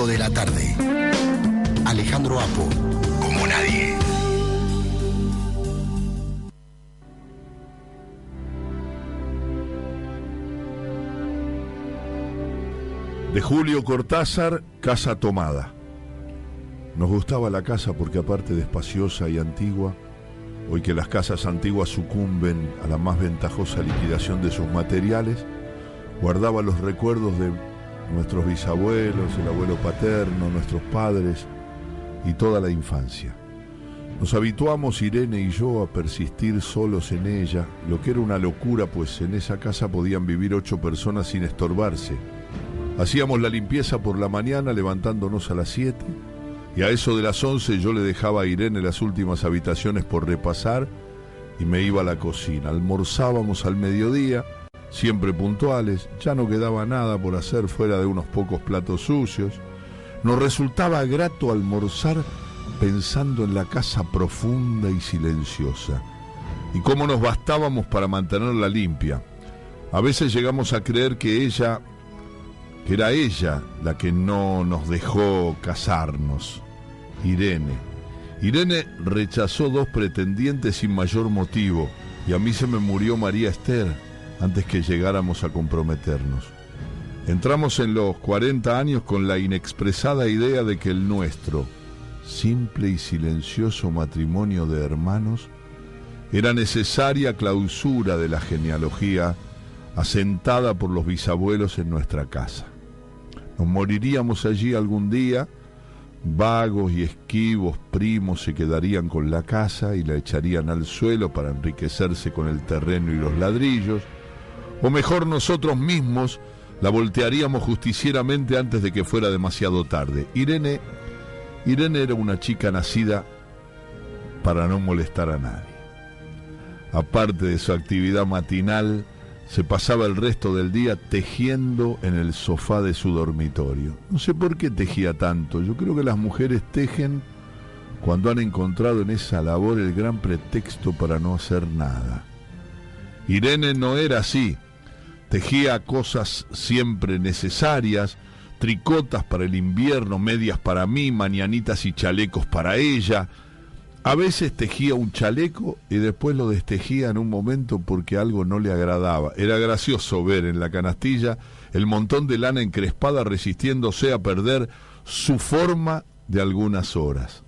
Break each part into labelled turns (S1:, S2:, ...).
S1: momento de la tarde. Alejandro Apo, como nadie.
S2: De Julio Cortázar, Casa Tomada. Nos gustaba la casa porque, aparte de espaciosa y antigua, hoy que las casas antiguas sucumben a la más ventajosa liquidación de sus materiales, guardaba los recuerdos de nuestros bisabuelos, el abuelo paterno, nuestros padres y toda la infancia. Nos habituamos, Irene y yo, a persistir solos en ella, lo que era una locura, pues en esa casa podían vivir 8 personas sin estorbarse. Hacíamos la limpieza por la mañana levantándonos a las 7 y a eso de las 11 yo le dejaba a Irene las últimas habitaciones por repasar y me iba a la cocina. Almorzábamos al mediodía, siempre puntuales, ya no quedaba nada por hacer fuera de unos pocos platos sucios. Nos resultaba grato almorzar pensando en la casa profunda y silenciosa y cómo nos bastábamos para mantenerla limpia. A veces llegamos a creer que era ella la que no nos dejó casarnos, Irene. Irene rechazó 2 pretendientes sin mayor motivo y a mí se me murió María Esther antes que llegáramos a comprometernos. Entramos en los 40 años con la inexpresada idea de que el nuestro, simple y silencioso matrimonio de hermanos, era necesaria clausura de la genealogía asentada por los bisabuelos en nuestra casa. Nos moriríamos allí algún día, vagos y esquivos primos se quedarían con la casa y la echarían al suelo para enriquecerse con el terreno y los ladrillos, o mejor nosotros mismos la voltearíamos justicieramente antes de que fuera demasiado tarde. Irene era una chica nacida para no molestar a nadie. Aparte de su actividad matinal, se pasaba el resto del día tejiendo en el sofá de su dormitorio. No sé por qué tejía tanto. Yo creo que las mujeres tejen cuando han encontrado en esa labor el gran pretexto para no hacer nada. Irene no era así. Tejía cosas siempre necesarias, tricotas para el invierno, medias para mí, mañanitas y chalecos para ella. A veces tejía un chaleco y después lo destejía en un momento porque algo no le agradaba. Era gracioso ver en la canastilla el montón de lana encrespada resistiéndose a perder su forma de algunas horas.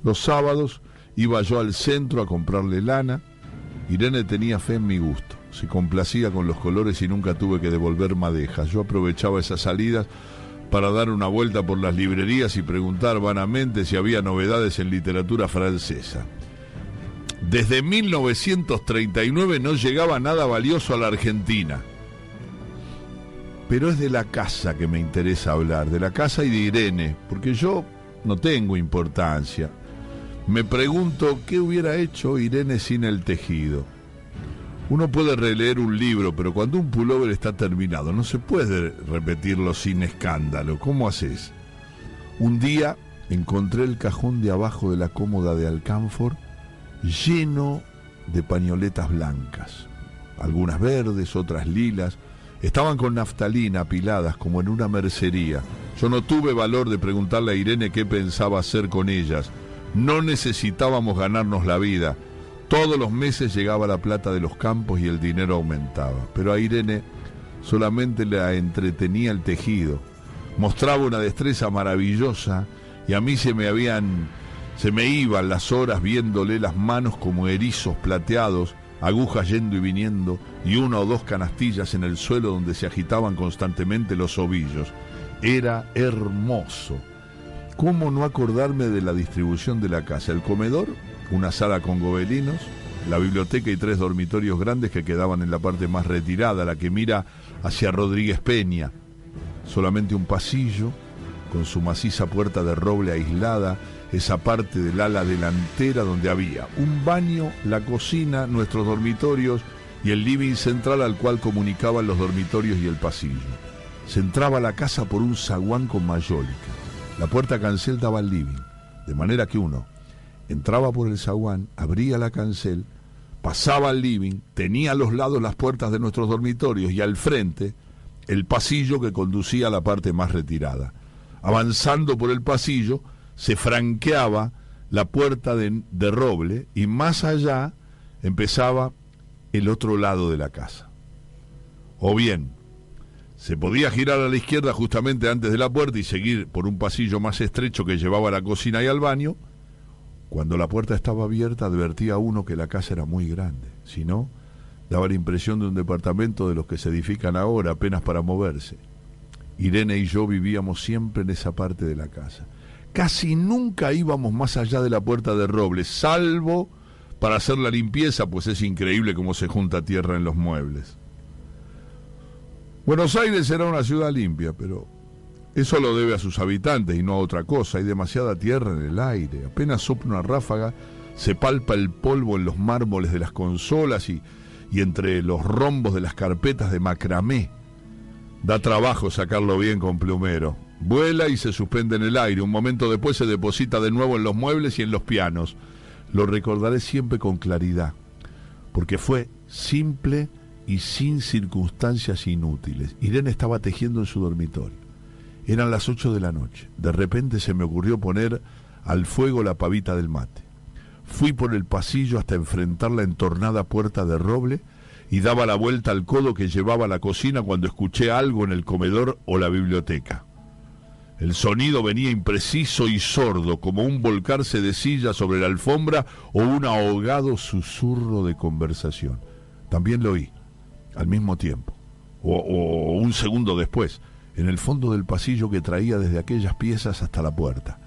S2: Los sábados iba yo al centro a comprarle lana. Irene tenía fe en mi gusto, se complacía con los colores y nunca tuve que devolver madejas. Yo aprovechaba esas salidas para dar una vuelta por las librerías y preguntar vanamente si había novedades en literatura francesa. Desde 1939 no llegaba nada valioso a la Argentina. Pero es de la casa que me interesa hablar, de la casa y de Irene, porque yo no tengo importancia. Me pregunto qué hubiera hecho Irene sin el tejido. Uno puede releer un libro, pero cuando un pullover está terminado, no se puede repetirlo sin escándalo. ¿Cómo haces? Un día encontré el cajón de abajo de la cómoda de alcanfor lleno de pañoletas blancas. Algunas verdes, otras lilas. Estaban con naftalina apiladas como en una mercería. Yo no tuve valor de preguntarle a Irene qué pensaba hacer con ellas. No necesitábamos ganarnos la vida. Todos los meses llegaba la plata de los campos y el dinero aumentaba. Pero a Irene solamente la entretenía el tejido. Mostraba una destreza maravillosa y a mí se me iban las horas viéndole las manos como erizos plateados, agujas yendo y viniendo y 1 o 2 canastillas en el suelo donde se agitaban constantemente los ovillos. Era hermoso. ¿Cómo no acordarme de la distribución de la casa? El comedor, una sala con gobelinos, la biblioteca y 3 dormitorios grandes que quedaban en la parte más retirada, la que mira hacia Rodríguez Peña. Solamente un pasillo, con su maciza puerta de roble aislada, esa parte del ala delantera donde había un baño, la cocina, nuestros dormitorios y el living central al cual comunicaban los dormitorios y el pasillo. Se entraba a la casa por un zaguán con mayólica. La puerta cancel daba al living, de manera que uno entraba por el zaguán, abría la cancel, pasaba al living, tenía a los lados las puertas de nuestros dormitorios y al frente el pasillo que conducía a la parte más retirada. Avanzando por el pasillo, se franqueaba la puerta de roble y más allá empezaba el otro lado de la casa. O bien, se podía girar a la izquierda justamente antes de la puerta y seguir por un pasillo más estrecho que llevaba a la cocina y al baño. Cuando la puerta estaba abierta advertía a uno que la casa era muy grande. Si no, daba la impresión de un departamento de los que se edifican ahora apenas para moverse. Irene y yo vivíamos siempre en esa parte de la casa. Casi nunca íbamos más allá de la puerta de roble, salvo para hacer la limpieza, pues es increíble cómo se junta tierra en los muebles. Buenos Aires era una ciudad limpia, pero eso lo debe a sus habitantes y no a otra cosa. Hay demasiada tierra en el aire. Apenas sopla una ráfaga, se palpa el polvo en los mármoles de las consolas y entre los rombos de las carpetas de macramé. Da trabajo sacarlo bien con plumero. Vuela y se suspende en el aire. Un momento después se deposita de nuevo en los muebles y en los pianos. Lo recordaré siempre con claridad, porque fue simple y sin circunstancias inútiles. Irene estaba tejiendo en su dormitorio. Eran las 8 de la noche. De repente se me ocurrió poner al fuego la pavita del mate. Fui por el pasillo hasta enfrentar la entornada puerta de roble y daba la vuelta al codo que llevaba a la cocina cuando escuché algo en el comedor o la biblioteca. El sonido venía impreciso y sordo, como un volcarse de silla sobre la alfombra o un ahogado susurro de conversación. También lo oí, al mismo tiempo, o un segundo después, en el fondo del pasillo que traía desde aquellas piezas hasta la puerta.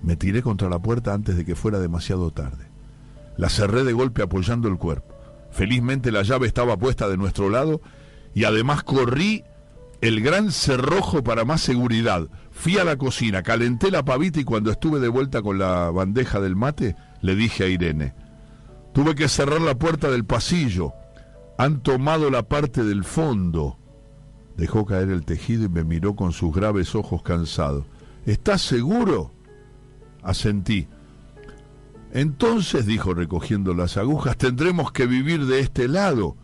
S2: Me tiré contra la puerta antes de que fuera demasiado tarde. La cerré de golpe apoyando el cuerpo. Felizmente la llave estaba puesta de nuestro lado y además corrí el gran cerrojo para más seguridad. Fui a la cocina, calenté la pavita y cuando estuve de vuelta con la bandeja del mate, le dije a Irene: tuve que cerrar la puerta del pasillo. Han tomado la parte del fondo. Dejó caer el tejido y me miró con sus graves ojos cansados. ¿Estás seguro? Asentí. Entonces, dijo recogiendo las agujas, tendremos que vivir de este lado.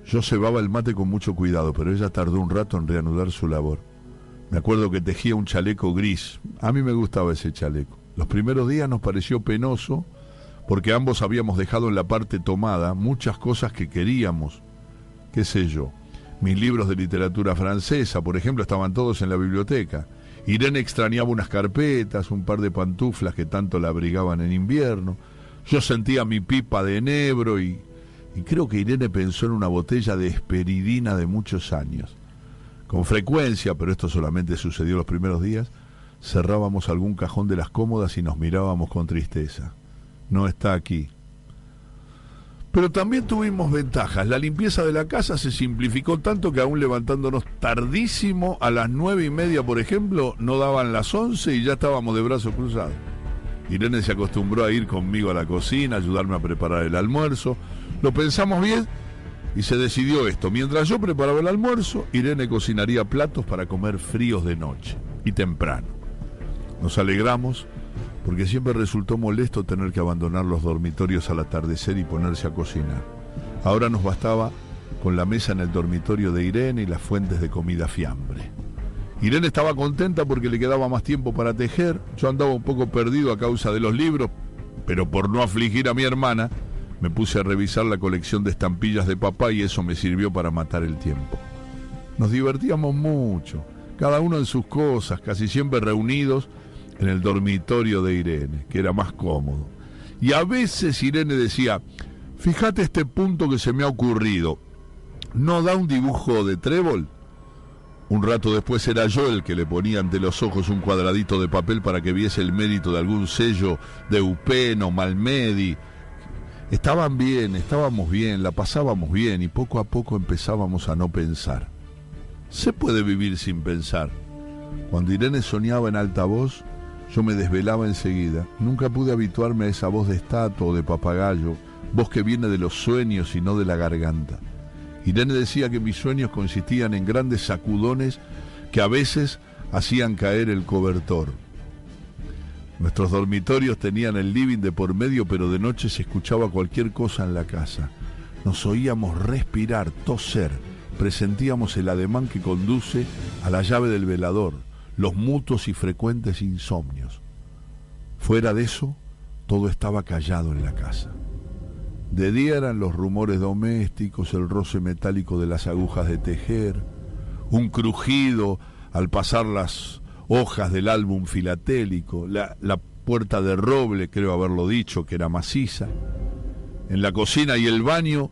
S2: Yo cebaba el mate con mucho cuidado, pero ella tardó un rato en reanudar su labor. Me acuerdo que tejía un chaleco gris. A mí me gustaba ese chaleco. Los primeros días nos pareció penoso, porque ambos habíamos dejado en la parte tomada muchas cosas que queríamos. ¿Qué sé yo? Mis libros de literatura francesa, por ejemplo, estaban todos en la biblioteca. Irene extrañaba unas carpetas, un par de pantuflas que tanto la abrigaban en invierno. Yo sentía mi pipa de enebro y creo que Irene pensó en una botella de esperidina de muchos años. Con frecuencia, pero esto solamente sucedió los primeros días, cerrábamos algún cajón de las cómodas y nos mirábamos con tristeza. No está aquí. Pero también tuvimos ventajas. La limpieza de la casa se simplificó tanto que aún levantándonos tardísimo, a las 9:30, por ejemplo, no daban las 11 y ya estábamos de brazos cruzados. Irene se acostumbró a ir conmigo a la cocina, a ayudarme a preparar el almuerzo. Lo pensamos bien y se decidió esto. Mientras yo preparaba el almuerzo, Irene cocinaría platos para comer fríos de noche y temprano. Nos alegramos, porque siempre resultó molesto tener que abandonar los dormitorios al atardecer y ponerse a cocinar. Ahora nos bastaba con la mesa en el dormitorio de Irene y las fuentes de comida fiambre. Irene estaba contenta porque le quedaba más tiempo para tejer. Yo andaba un poco perdido a causa de los libros, pero por no afligir a mi hermana, me puse a revisar la colección de estampillas de papá y eso me sirvió para matar el tiempo. Nos divertíamos mucho, cada uno en sus cosas, casi siempre reunidos en el dormitorio de Irene, que era más cómodo. Y a veces Irene decía: fíjate este punto que se me ha ocurrido, ¿no da un dibujo de trébol? Un rato después era yo el que le ponía ante los ojos un cuadradito de papel para que viese el mérito de algún sello de Upen o Malmedy. Estábamos bien, la pasábamos bien y poco a poco empezábamos a no pensar. Se puede vivir sin pensar. Cuando Irene soñaba en alta voz, yo me desvelaba enseguida. Nunca pude habituarme a esa voz de estatua o de papagayo, voz que viene de los sueños y no de la garganta. Irene decía que mis sueños consistían en grandes sacudones que a veces hacían caer el cobertor. Nuestros dormitorios tenían el living de por medio, pero de noche se escuchaba cualquier cosa en la casa. Nos oíamos respirar, toser, presentíamos el ademán que conduce a la llave del velador. los mutuos y frecuentes insomnios. Fuera de eso, todo estaba callado en la casa. De día eran los rumores domésticos, el roce metálico de las agujas de tejer, un crujido al pasar las hojas del álbum filatélico, la puerta de roble, creo haberlo dicho, que era maciza. En la cocina y el baño,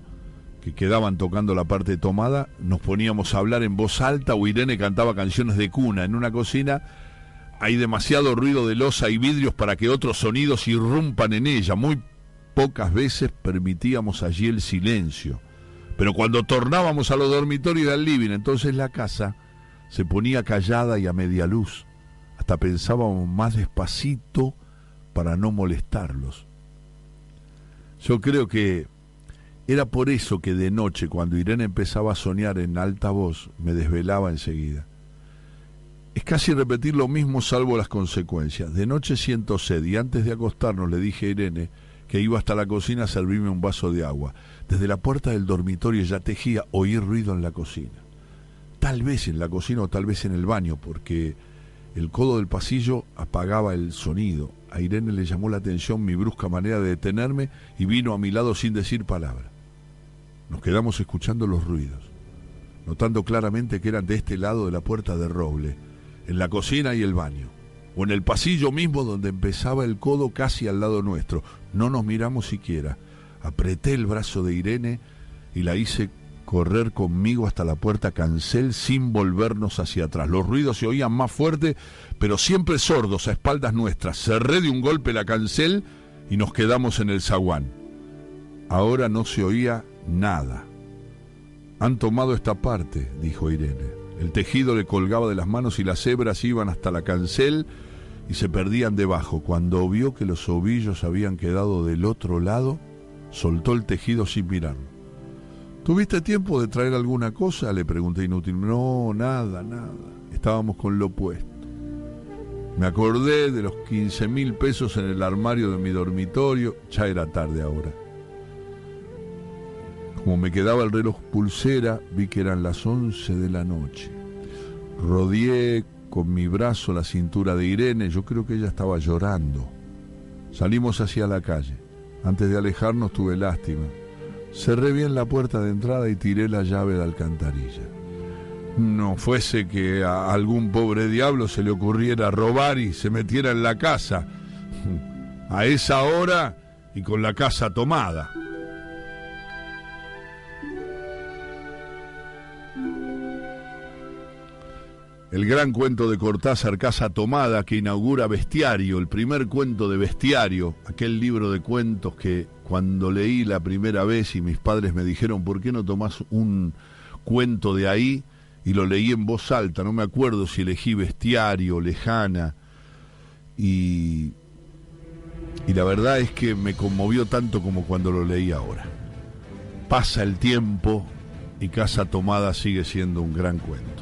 S2: que quedaban tocando la parte tomada, nos poníamos a hablar en voz alta o Irene cantaba canciones de cuna. En una cocina hay demasiado ruido de loza y vidrios para que otros sonidos irrumpan en ella. Muy pocas veces permitíamos allí el silencio. Pero cuando tornábamos a los dormitorios y al living, entonces la casa se ponía callada y a media luz. Hasta pensábamos más despacito para no molestarlos. Yo creo que era por eso que de noche, cuando Irene empezaba a soñar en alta voz, me desvelaba enseguida. Es casi repetir lo mismo salvo las consecuencias. De noche siento sed y antes de acostarnos le dije a Irene que iba hasta la cocina a servirme un vaso de agua. Desde la puerta del dormitorio ya tejía oír ruido en la cocina. Tal vez en la cocina o tal vez en el baño, porque el codo del pasillo apagaba el sonido. A Irene le llamó la atención mi brusca manera de detenerme y vino a mi lado sin decir palabra. Nos quedamos escuchando los ruidos, notando claramente que eran de este lado de la puerta de roble, en la cocina y el baño, o en el pasillo mismo donde empezaba el codo casi al lado nuestro. No nos miramos siquiera. Apreté el brazo de Irene y la hice correr conmigo hasta la puerta cancel sin volvernos hacia atrás. Los ruidos se oían más fuerte, pero siempre sordos a espaldas nuestras. Cerré de un golpe la cancel y nos quedamos en el zaguán. Ahora no se oía nada. Han tomado esta parte, dijo Irene. El tejido le colgaba de las manos y las hebras iban hasta la cancel y se perdían debajo. Cuando vio que los ovillos habían quedado del otro lado, soltó el tejido sin mirarlo. ¿Tuviste tiempo de traer alguna cosa?, le pregunté inútil. No, nada. Estábamos con lo puesto. Me acordé de los 15.000 pesos en el armario de mi dormitorio. Ya era tarde ahora. Como me quedaba el reloj pulsera, vi que eran las 11 de la noche. Rodeé con mi brazo la cintura de Irene. Yo creo que ella estaba llorando. Salimos hacia la calle. Antes de alejarnos tuve lástima. Cerré bien la puerta de entrada y tiré la llave de la alcantarilla. No fuese que a algún pobre diablo se le ocurriera robar y se metiera en la casa. A esa hora y con la casa tomada. El gran cuento de Cortázar, Casa Tomada, que inaugura Bestiario, el primer cuento de Bestiario, aquel libro de cuentos que cuando leí la primera vez y mis padres me dijeron, ¿por qué no tomás un cuento de ahí? Y lo leí en voz alta, no me acuerdo si elegí Bestiario, Lejana, y la verdad es que me conmovió tanto como cuando lo leí ahora. Pasa el tiempo y Casa Tomada sigue siendo un gran cuento.